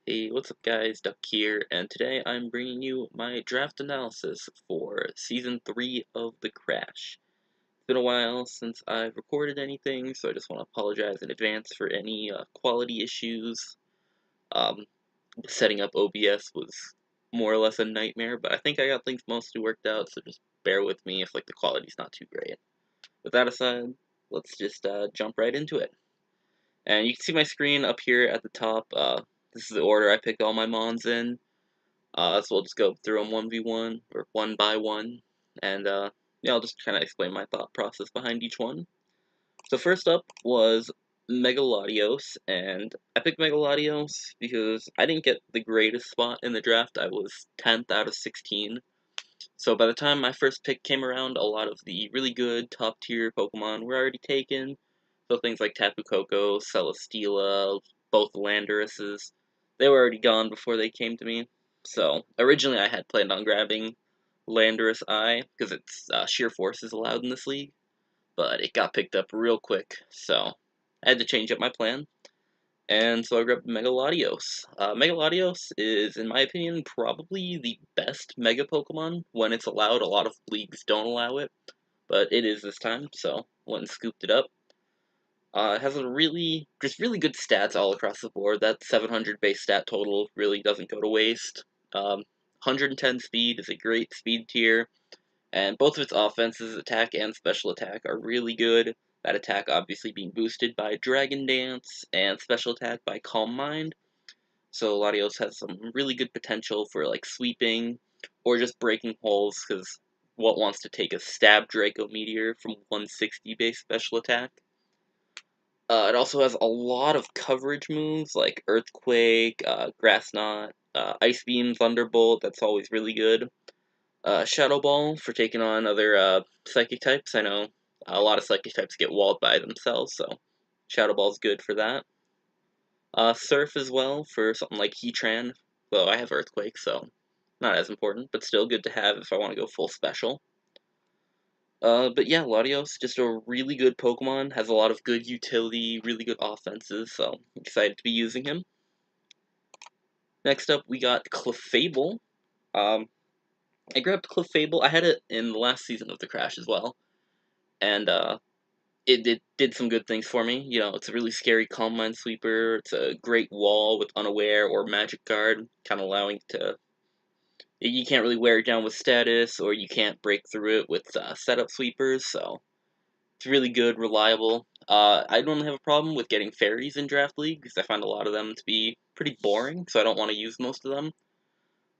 Hey, what's up guys, Duck here, and today I'm bringing you my draft analysis for Season 3 of the Crash. It's been a while since I've recorded anything, so I just want to apologize in advance for any quality issues. Um, Setting up OBS was more or less a nightmare, but I think I got things mostly worked out, so just bear with me if the quality's not too great. With that aside, let's just jump right into it. And you can see my screen up here at the top. This is the order I picked all my mons in. So we'll just go through them 1v1, or one by one, and yeah, I'll just kind of explain my thought process behind each one. So first up was Megalodios, and I picked Megalodios because I didn't get the greatest spot in the draft. I was 10th out of 16. So by the time my first pick came around, a lot of the really good top tier Pokemon were already taken. So things like Tapu Koko, Celesteela, both Landorus's, they were already gone before they came to me. So originally I had planned on grabbing Landorus I, because its sheer force is allowed in this league, but it got picked up real quick, so I had to change up my plan. And so I grabbed Megalodios. Megalodios is, in my opinion, probably the best Mega Pokemon when it's allowed. A lot of leagues don't allow it, but it is this time, so went and scooped it up. It has just really good stats all across the board. That 700 base stat total really doesn't go to waste. 110 speed is a great speed tier, and both of its offenses, attack and special attack, are really good. That attack obviously being boosted by Dragon Dance, and special attack by Calm Mind. So Latios has some really good potential for like sweeping, or just breaking holes, because what wants to take a Stab Draco Meteor from 160 base special attack? It also has a lot of coverage moves like Earthquake, Grass Knot, Ice Beam, Thunderbolt, that's always really good. Shadow Ball for taking on other Psychic types. I know a lot of Psychic types get walled by themselves, so Shadow Ball's good for that. Surf as well for something like Heatran, though I have Earthquake, so not as important, but still good to have if I want to go full special. But yeah, Latios, just a really good Pokemon, has a lot of good utility, really good offenses, so I'm excited to be using him. Next up, we got Clefable. Um, I grabbed Clefable, I had it in the last season of the Crash as well, and it did some good things for me. You know, it's a really scary Calm Mind Sweeper, it's a great wall with Unaware or Magic Guard, kind of allowing to you can't really wear it down with status, or you can't break through it with setup sweepers, so it's really good, reliable. I don't have a problem with getting fairies in Draft League, because I find a lot of them to be pretty boring, so I don't want to use most of them.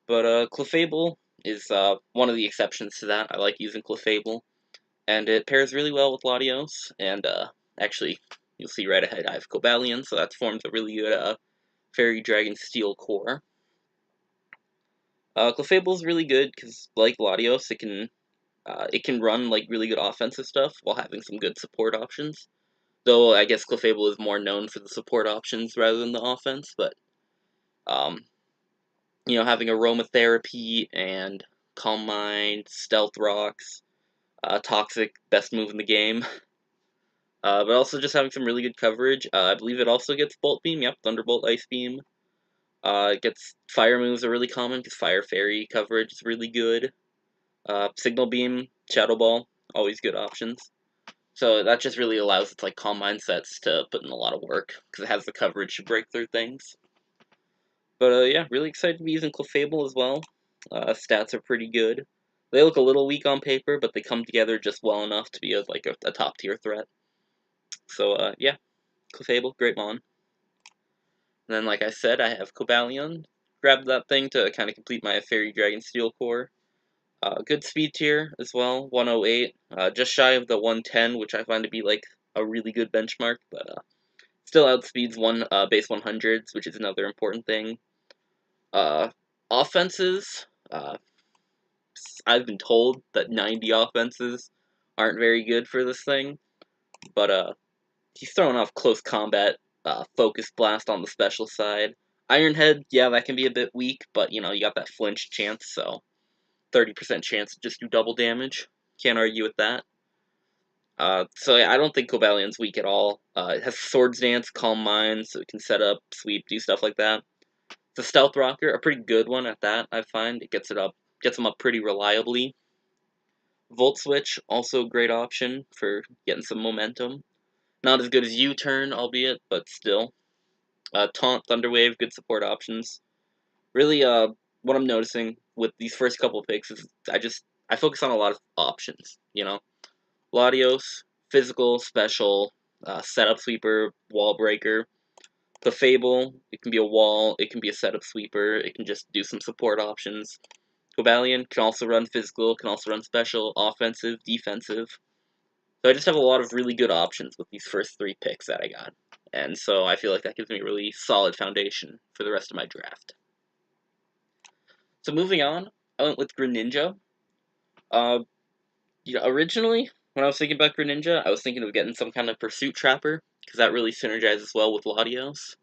But Clefable is one of the exceptions to that. I like using Clefable, and it pairs really well with Latios, and actually, you'll see right ahead I have Cobalion, so that forms a really good Fairy Dragon Steel core. Clefable is really good because, like Latios, it can run like really good offensive stuff while having some good support options. Though I guess Clefable is more known for the support options rather than the offense, but um, you know, having Aromatherapy and Calm Mind, Stealth Rocks, Toxic, best move in the game. But also just having some really good coverage. I believe it also gets Bolt Beam. Yep, Thunderbolt, Ice Beam. It gets Fire moves are really common because Fire Fairy coverage is really good. Signal Beam, Shadow Ball, always good options. So that just really allows its like Calm Mind sets to put in a lot of work because it has the coverage to break through things. But yeah, really excited to be using Clefable as well. Stats are pretty good. They look a little weak on paper, but they come together just well enough to be a top tier threat. So yeah, Clefable, great mon. And then, like I said, I have Cobalion. Grabbed that thing to kind of complete my Fairy Dragon Steel core. Good speed tier as well, 108. Just shy of the 110, which I find to be like a really good benchmark, but still outspeeds base 100s, which is another important thing. Offenses. I've been told that 90 offenses aren't very good for this thing, but he's throwing off close combat, focus blast on the special side. Iron Head, yeah, that can be a bit weak, but you know, you got that flinch chance, so 30% chance to just do double damage. Can't argue with that. So yeah, I don't think Cobalion's weak at all. It has Swords Dance, Calm Mind, so it can set up, sweep, do stuff like that. The Stealth Rocker, a pretty good one at that, I find. It gets them up pretty reliably. Volt Switch, also a great option for getting some momentum. Not as good as U-Turn, albeit, but still. Taunt, Thunderwave, good support options. Really, what I'm noticing with these first couple of picks is I focus on a lot of options, you know? Latios, physical, special, setup sweeper, wall breaker. The Fable, it can be a wall, it can be a setup sweeper, it can just do some support options. Cobalion can also run physical, can also run special, offensive, defensive. So I just have a lot of really good options with these first 3 picks that I got. And so I feel like that gives me a really solid foundation for the rest of my draft. So moving on, I went with Greninja. Uh, originally, when I was thinking about Greninja, I was thinking of getting some kind of Pursuit Trapper, because that really synergizes well with Latios.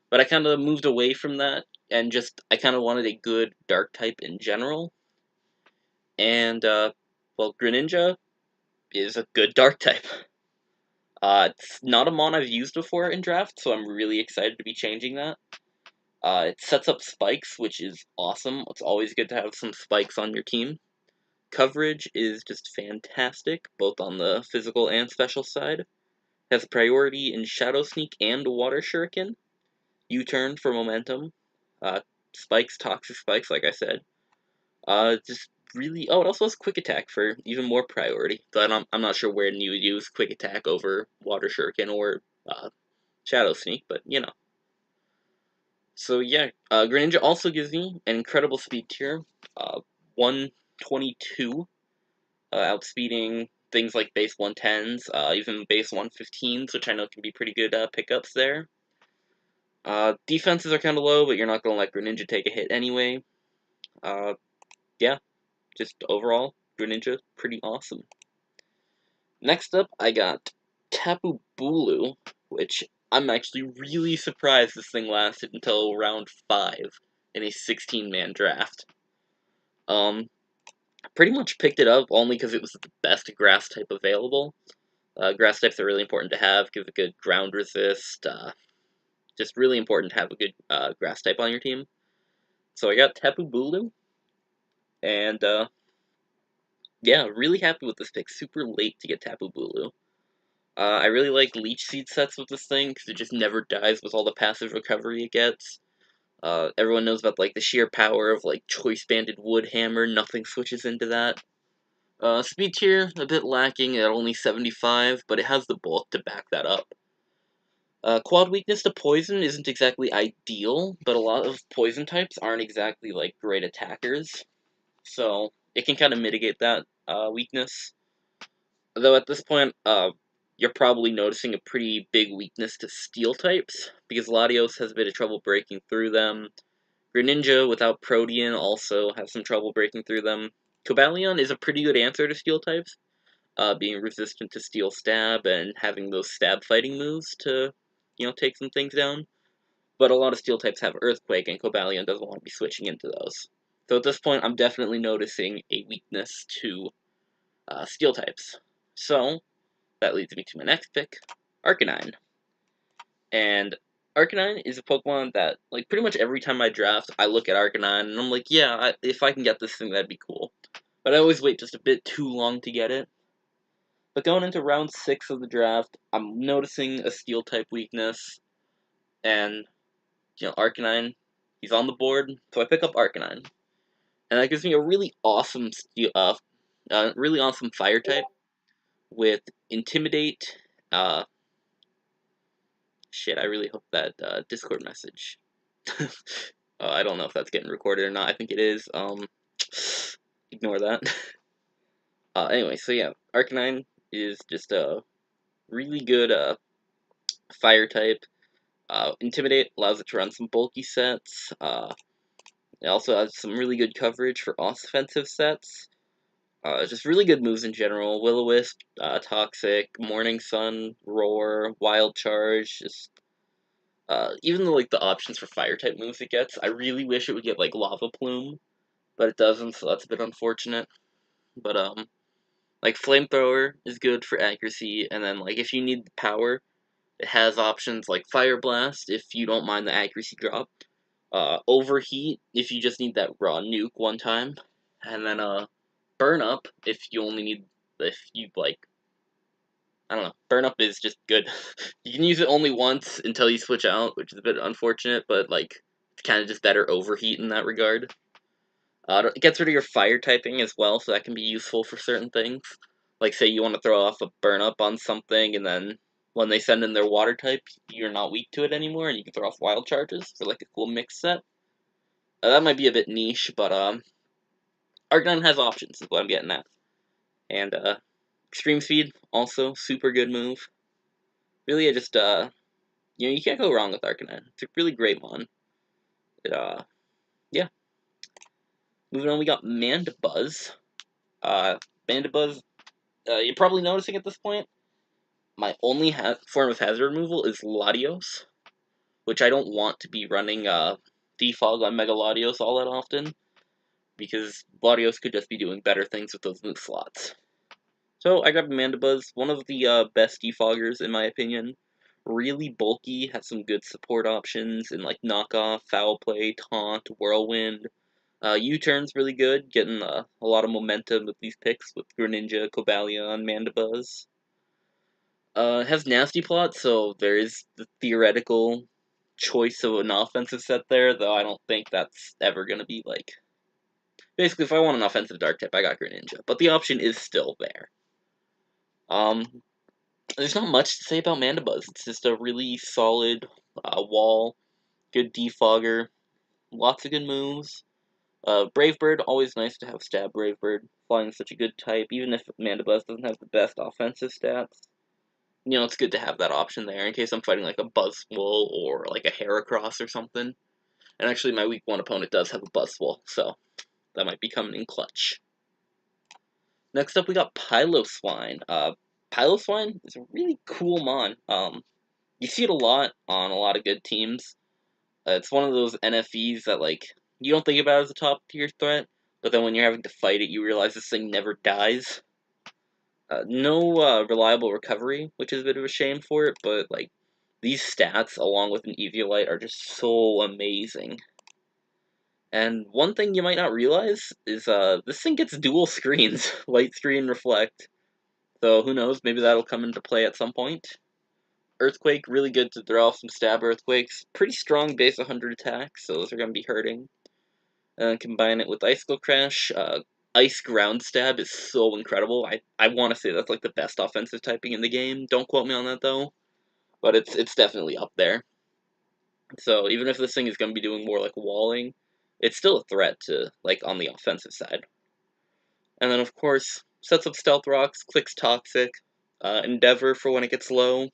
But I kind of moved away from that, and I kind of wanted a good Dark type in general. And, well, Greninja is a good Dark type. It's not a mon I've used before in draft, so I'm really excited to be changing that. It sets up spikes, which is awesome. It's always good to have some spikes on your team. Coverage is just fantastic, both on the physical and special side. Has priority in Shadow Sneak and Water Shuriken. U-Turn for momentum. Spikes, Toxic Spikes, like I said. Just really... Oh, it also has Quick Attack for even more priority. But I'm not sure where you would use Quick Attack over Water Shuriken or Shadow Sneak, but you know. So yeah, Greninja also gives me an incredible speed tier. 122. Outspeeding things like base 110s, even base 115s, which I know can be pretty good pickups there. Defenses are kind of low, but you're not going to let Greninja take a hit anyway. Yeah, just overall, Greninja, pretty awesome. Next up, I got Tapu Bulu, which I'm actually really surprised this thing lasted until round 5 in a 16-man draft. Pretty much picked it up only because it was the best grass type available. Grass types are really important to have, give a good ground resist, just really important to have a good grass type on your team. So I got Tapu Bulu, and yeah, really happy with this pick. Super late to get Tapu Bulu. I really like Leech Seed sets with this thing, because it just never dies with all the passive recovery it gets. Everyone knows about like the sheer power of like Choice Banded Wood Hammer, nothing switches into that. Speed tier, a bit lacking at only 75, but it has the bulk to back that up. Quad weakness to poison isn't exactly ideal, but a lot of poison types aren't exactly, like, great attackers. So, it can kind of mitigate that weakness. Though at this point, you're probably noticing a pretty big weakness to steel types, because Latios has a bit of trouble breaking through them. Greninja, without Protean, also has some trouble breaking through them. Cobalion is a pretty good answer to steel types, being resistant to steel stab and having those stab fighting moves to, you know, take some things down. But a lot of steel types have Earthquake, and Cobalion doesn't want to be switching into those. So at this point, I'm definitely noticing a weakness to steel types. So, that leads me to my next pick, Arcanine. And Arcanine is a Pokemon that, like, pretty much every time I draft, I look at Arcanine, and I'm like, yeah, if I can get this thing, that'd be cool. But I always wait just a bit too long to get it. But going into round 6 of the draft, I'm noticing a steel type weakness, and, you know, Arcanine, he's on the board, so I pick up Arcanine. And that gives me a really awesome really awesome fire type with Intimidate. Shit, I really hope that Discord message. I don't know if that's getting recorded or not. I think it is. Ignore that. Anyway, so yeah, Arcanine is just a really good fire type. Intimidate allows it to run some bulky sets. It also has some really good coverage for offensive sets. Just really good moves in general. Will-O-Wisp, Toxic, Morning Sun, Roar, Wild Charge. Just even the like the options for fire type moves it gets, I really wish it would get like Lava Plume, but it doesn't, so that's a bit unfortunate. But like Flamethrower is good for accuracy, and then like if you need the power, it has options like Fire Blast if you don't mind the accuracy drop. Overheat if you just need that raw nuke one time, and then burn up if you only need, if you like, I don't know, burn up is just good. You can use it only once until you switch out, which is a bit unfortunate, but like it's kind of just better overheat in that regard. It gets rid of your fire typing as well, so that can be useful for certain things. Like say you want to throw off a burn up on something, and then when they send in their water type, you're not weak to it anymore, and you can throw off wild charges for like a cool mix set. That might be a bit niche, but Arcanine has options, is what I'm getting at. And Extreme Speed, also super good move. Really, I just you can't go wrong with Arcanine. It's a really great mon. It, yeah. Moving on, we got Mandibuzz. Mandibuzz, you're probably noticing at this point, my only form of hazard removal is Latios, which I don't want to be running Defog on Mega Latios all that often, because Latios could just be doing better things with those move slots. So I grabbed Mandibuzz, one of the best defoggers in my opinion. Really bulky, has some good support options in like knockoff, foul play, taunt, whirlwind. U-turn's really good, getting a lot of momentum with these picks with Greninja, Cobalion, Mandibuzz. It has Nasty Plot, so there is the theoretical choice of an offensive set there, though I don't think that's ever going to be like... Basically, if I want an offensive Dark type, I got Greninja, but the option is still there. There's not much to say about Mandibuzz. It's just a really solid wall, good defogger, lots of good moves. Brave Bird, always nice to have Stab Brave Bird. Flying such a good type, even if Mandibuzz doesn't have the best offensive stats. You know, it's good to have that option there in case I'm fighting like a Buzzwole or like a Heracross or something. And actually, my week 1 opponent does have a Buzzwole, so that might be coming in clutch. Next up, we got Piloswine. Piloswine is a really cool mon. You see it a lot on a lot of good teams. It's one of those NFEs that, like, you don't think about as a top tier threat, but then when you're having to fight it, you realize this thing never dies. No reliable recovery, which is a bit of a shame for it, but, like, these stats, along with an Eviolite, are just so amazing. And one thing you might not realize is, this thing gets dual screens, light screen, reflect. So who knows, maybe that'll come into play at some point. Earthquake, really good to throw off some stab earthquakes. Pretty strong base 100 attacks, so those are going to be hurting. And combine it with Icicle Crash. Ice Ground Stab is so incredible. I want to say that's like the best offensive typing in the game. Don't quote me on that though, but it's definitely up there. So even if this thing is going to be doing more like walling, it's still a threat to like on the offensive side. And then of course sets up Stealth Rocks, clicks Toxic, Endeavor for when it gets low.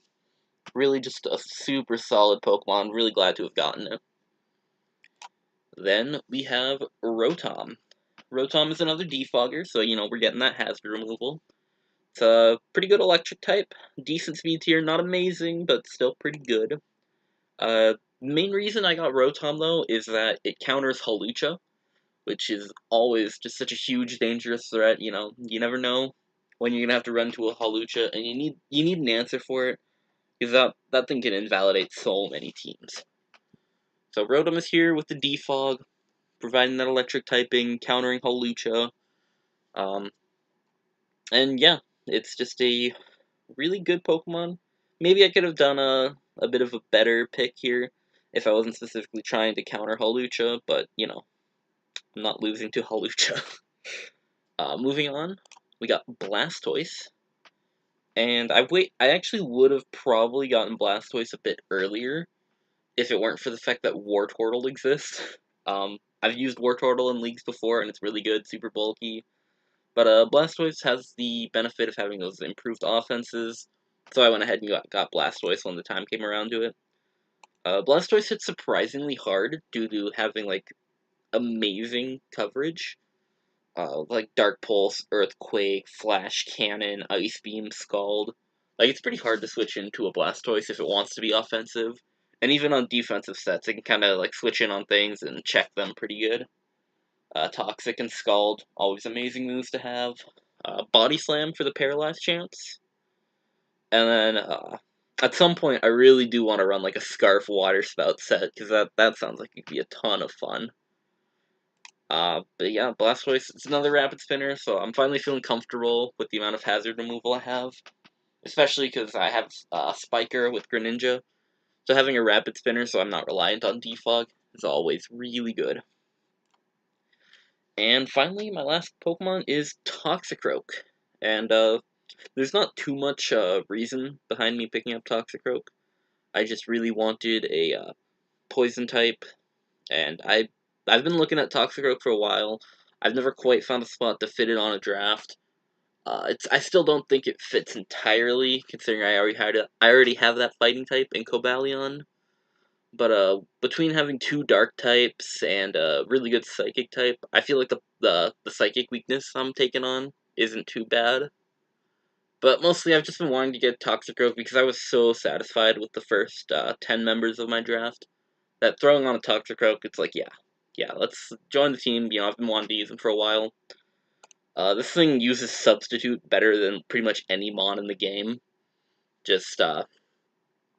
Really just a super solid Pokemon, really glad to have gotten it. Then we have Rotom. Rotom is another defogger, so you know we're getting that hazard removal. It's a pretty good electric type, decent speed tier, not amazing, but still pretty good. Main reason I got Rotom though is that it counters Hawlucha, which is always just such a huge dangerous threat, you know, you never know when you're gonna have to run to a Hawlucha, and you need an answer for it. Because that thing can invalidate so many teams. So Rotom is here with the defog, providing that electric typing, countering Hawlucha. And yeah, it's just a really good Pokemon. Maybe I could have done a bit of a better pick here if I wasn't specifically trying to counter Hawlucha, but you know, I'm not losing to Hawlucha. Moving on, we got Blastoise. And I actually would have probably gotten Blastoise a bit earlier if it weren't for the fact that Wartortle exists. I've used Wartortle in leagues before, and it's really good, super bulky. But Blastoise has the benefit of having those improved offenses, so I went ahead and got Blastoise when the time came around to it. Blastoise hits surprisingly hard due to having, like, amazing coverage. Like Dark Pulse, Earthquake, Flash Cannon, Ice Beam, Scald. Like, it's pretty hard to switch into a Blastoise if it wants to be offensive. And even on defensive sets, it can kind of, like, switch in on things and check them pretty good. Toxic and Scald, always amazing moves to have. Body Slam for the Paralyzed chance. And then, At some point, I really do want to run like a Scarf Water Spout set, because that sounds like it'd be a ton of fun. But yeah, Blastoise, it's another Rapid Spinner, so I'm finally feeling comfortable with the amount of hazard removal I have. Especially because I have Spiker with Greninja, so having a Rapid Spinner so I'm not reliant on Defog is always really good. And finally, my last Pokemon is Toxicroak. And there's not too much reason behind me picking up Toxicroak. I just really wanted a Poison type, and I've been looking at Toxicroak for a while. I've never quite found a spot to fit it on a draft. I still don't think it fits entirely, considering I already have that fighting type in Cobalion. But between having two dark types and a really good psychic type, I feel like the psychic weakness I'm taking on isn't too bad. But mostly I've just been wanting to get Toxicroak because I was so satisfied with the first 10 members of my draft that throwing on a Toxicroak, it's like, yeah, let's join the team. You know, I've been wanting to use him for a while. This thing uses Substitute better than pretty much any mon in the game. Just,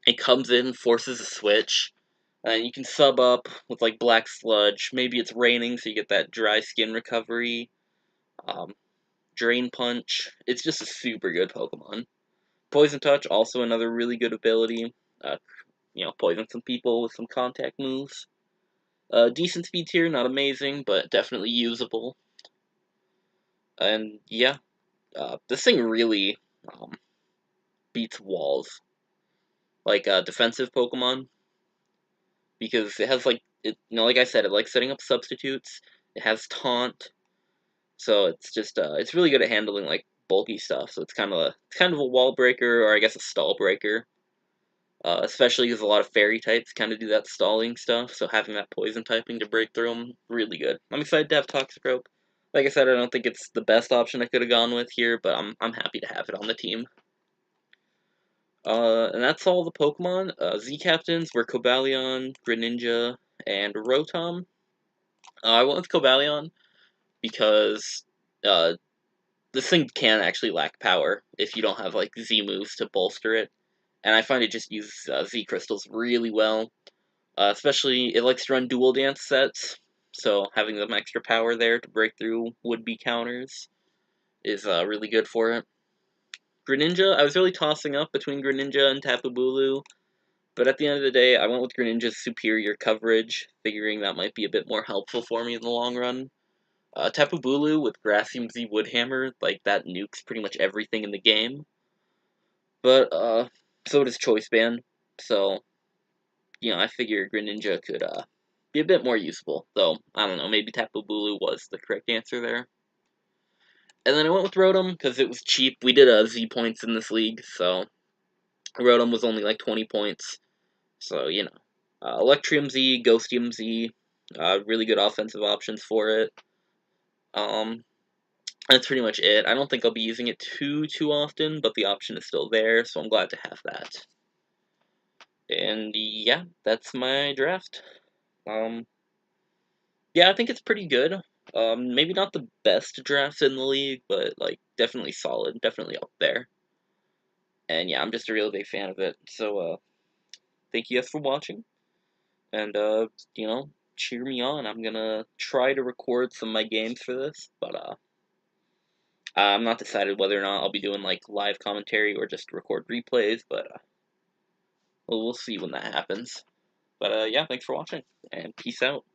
it comes in, forces a switch, and you can sub up with, like, Black Sludge. Maybe it's raining, so you get that dry skin recovery. Um, Drain Punch. It's just a super good Pokemon. Poison Touch, also another really good ability. Uh, poison some people with some contact moves. Decent speed tier, not amazing, but definitely usable. And, yeah, this thing really um, beats walls. Like, defensive Pokemon. Because it has, like, like I said, it likes setting up substitutes. It has Taunt. So it's just, it's really good at handling, like, bulky stuff. So it's kind of a wall breaker, or I guess a stall breaker. Especially because a lot of fairy types kind of do that stalling stuff, so having that poison typing to break through them, really good. I'm excited to have Toxicroak. Like I said, I don't think it's the best option I could have gone with here, but I'm happy to have it on the team. And that's all the Pokemon. Z-Captains were Cobalion, Greninja, and Rotom. I went with Cobalion because uh, this thing can actually lack power if you don't have like Z moves to bolster it, and I find it just uses Z crystals really well. Especially, it likes to run dual dance sets, so having them extra power there to break through would-be counters is really good for it. Greninja, I was really tossing up between Greninja and Tapu Bulu, but at the end of the day, I went with Greninja's superior coverage, figuring that might be a bit more helpful for me in the long run. Tapu Bulu with Grassium Z Woodhammer, like, that nukes pretty much everything in the game. But, so does Choice Band, so I figure Greninja could be a bit more useful. Though, I don't know, maybe Tapu Bulu was the correct answer there. And then I went with Rotom because it was cheap. We did Z points in this league, so Rotom was only like 20 points. So, Electrium Z, Ghostium Z, really good offensive options for it. That's pretty much it. I don't think I'll be using it too often, but the option is still there, so I'm glad to have that. And yeah, that's my draft. Yeah, I think it's pretty good. Maybe not the best draft in the league, but like definitely solid, definitely up there. And yeah, I'm just a real big fan of it. So thank you guys for watching, and cheer me on. I'm gonna try to record some of my games for this, but I'm not decided whether or not I'll be doing like live commentary or just record replays, but we'll see when that happens. But yeah, thanks for watching, and peace out.